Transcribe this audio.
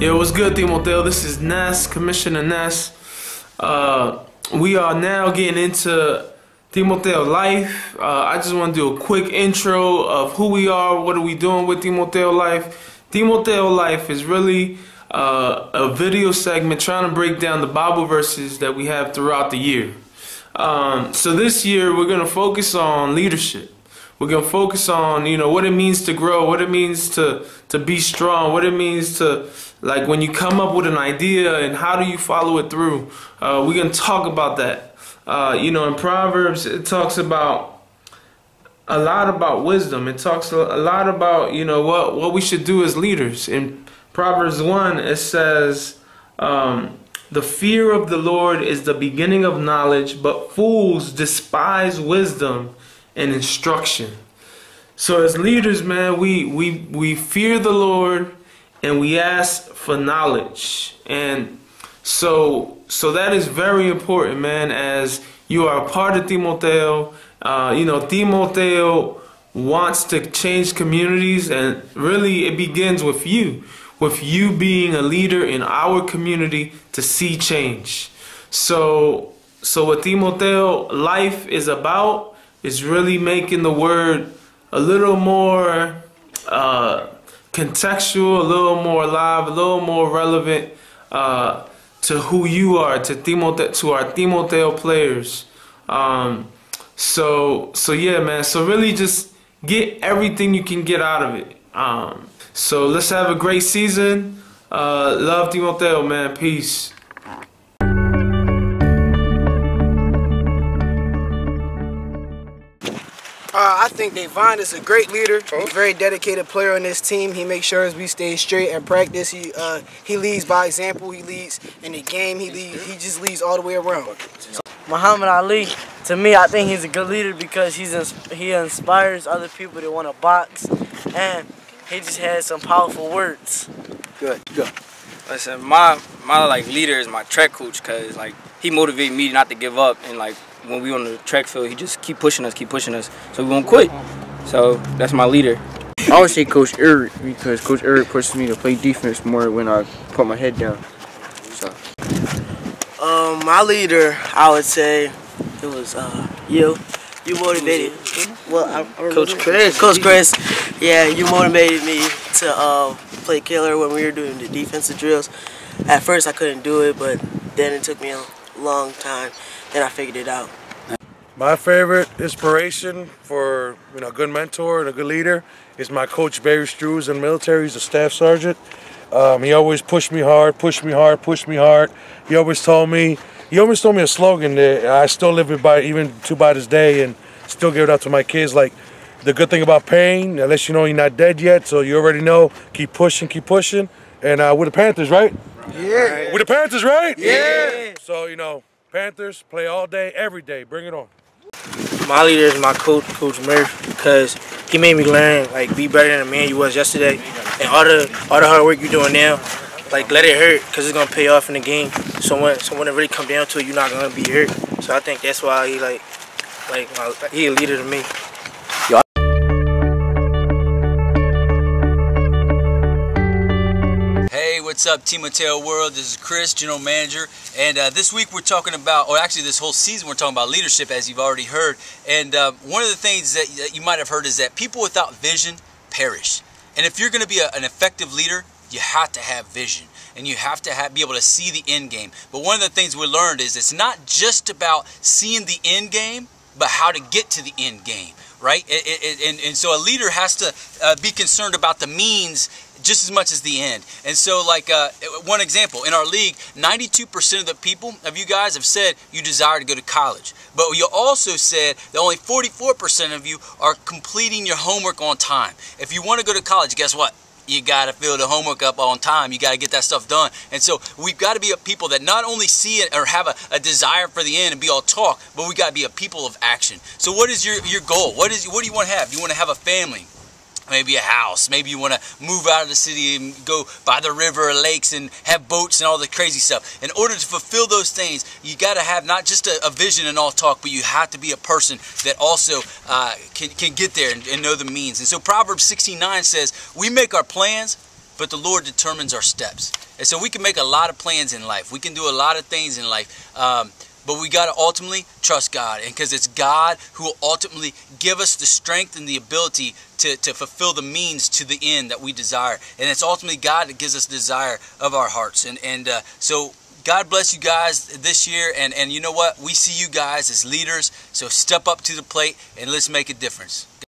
Yo, what's good, Timoteo? This is Ness, Commissioner Ness. We are now getting into Timoteo Life. I just want to do a quick intro of who we are, what are we doing with Timoteo Life. Timoteo Life is really a video segment trying to break down the Bible verses that we have throughout the year. So this year we're going to focus on leadership. We're going to focus on, what it means to grow, what it means to be strong, what it means to, like, when you come up with an idea and how do you follow it through. We're going to talk about that. In Proverbs, it talks about a lot about wisdom. It talks a lot about, what we should do as leaders. In Proverbs 1, it says, the fear of the Lord is the beginning of knowledge, but fools despise wisdom and instruction. So as leaders, man, we fear the Lord and we ask for knowledge. And so that is very important, man, as you are a part of Timoteo. Timoteo wants to change communities, and really it begins with you being a leader in our community to see change. So what Timoteo Life is about is really making the word a little more contextual, a little more alive, a little more relevant to who you are, to our Timoteo players. So yeah, man. So really just get everything you can get out of it. So let's have a great season. Love Timoteo, man. Peace. I think Davon is a great leader, a very dedicated player on this team. He makes sure we stay straight in practice. He leads by example. He leads in the game. He just leads all the way around. Muhammad Ali, to me, I think he's a good leader because he inspires other people to want to box, and he just has some powerful words. Good. Go. Listen, my leader is my track coach, cause he motivated me not to give up, and when we on the track field, he just keep pushing us, so we won't quit. So that's my leader. I would say Coach Eric, because Coach Eric pushes me to play defense more when I put my head down. So. My leader, I would say, it was you. You motivated. Well, Coach Chris. Coach Chris. Yeah, you motivated me to play killer when we were doing the defensive drills. At first, I couldn't do it, but then it took me a long time. Then I figured it out. My favorite inspiration for a good mentor and a good leader is my coach Barry Strews in the military. He's a staff sergeant. He always pushed me hard. He always told me a slogan that I still live it by, even by this day, and still give it out to my kids. Like, the good thing about pain, unless you know you're not dead yet, so you already know, keep pushing. And we're the Panthers, right? Yeah. We're the Panthers, right? Yeah. So, Panthers play all day, every day. Bring it on. My leader is my coach, Coach Murph, because he made me learn, be better than the man you was yesterday. And all the hard work you're doing now, let it hurt, because it's going to pay off in the game. So when it really come down to it, you're not going to be hurt. So I think that's why he a leader to me. Hey, what's up, Timoteo World? This is Chris, General Manager, and this week we're talking about, or actually this whole season we're talking about leadership, as you've already heard. And one of the things that you might have heard is that people without vision perish. And if you're going to be an effective leader, you have to have vision, and you have to be able to see the end game. But one of the things we learned is it's not just about seeing the end game, but how to get to the end game, right? And so a leader has to be concerned about the means just as much as the end. And so, one example, in our league, 92% of the people, of you guys, have said you desire to go to college. But you also said that only 44% of you are completing your homework on time. If you want to go to college, guess what? You got to fill the homework up on time. You got to get that stuff done. And so we've got to be a people that not only see it or have a desire for the end and be all talk, but we got to be a people of action. So what is your goal? What do you want to have? You want to have a family, maybe a house. Maybe you want to move out of the city and go by the river or lakes and have boats and all the crazy stuff. In order to fulfill those things, you got to have not just a vision and all talk, but you have to be a person that also can get there and know the means. And so Proverbs 16:9 says, we make our plans, but the Lord determines our steps. And so we can make a lot of plans in life. We can do a lot of things in life. But we got to ultimately trust God, and because it's God who will ultimately give us the strength and the ability to fulfill the means to the end that we desire. And it's ultimately God that gives us the desire of our hearts. And so God bless you guys this year. And you know what? We see you guys as leaders. So step up to the plate and let's make a difference.